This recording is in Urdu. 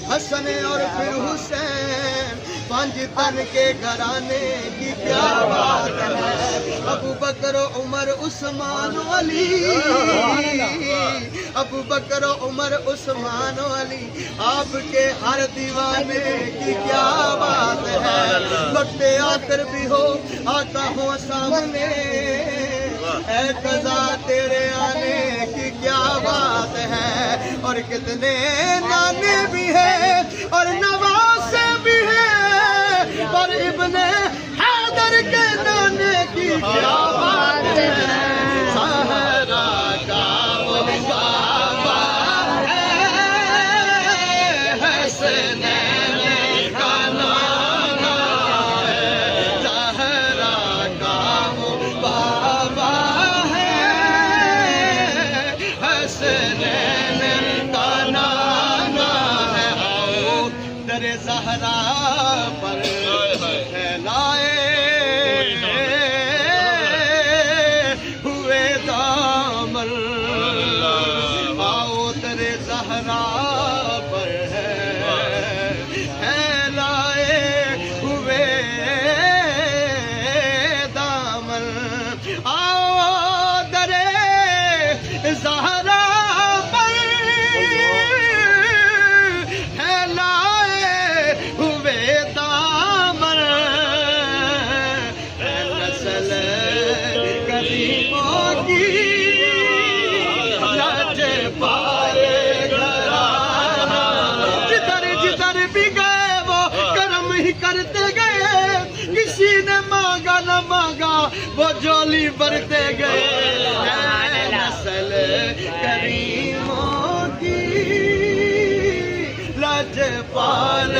حسن اور پھر حسین، پانچ تن کے گھرانے کی کیا بات ہے، ابو بکر و عمر عثمان و علی، ابو بکر و عمر عثمان و علی، آپ کے ہر دیوانے کی کیا بات ہے، وقت آخر بھی ہو آتا ہوں سامنے، اے قضا تیرے آنے کی کیا بات ہے، اور کتنے نانے بھی ہیں اور نواسے بھی ہیں، اور ابن حیدر کے نانے کی کیا بات ہے، زہرا کا وہ بابا ہے، حسنین کا نانا ہے، زہرا کا وہ بابا ہے، حسنین کا نانا ہے، آؤ در زہرا پر پھیلائے ہوئے دامن، آؤ در زہرا پر پھیلائے ہوئے دامن، آؤ در زہرا پر پھیلائے ہوئے دامن، اے نسل کریموں کی لج پائے گھرانا، جدھر جدھر بھی گئے وہ کرم ہی کرتے گئے، کسی نے مانگا نہ مانگا وہ جولی بھرتے گئے، اے نسل کریموں کی لج پال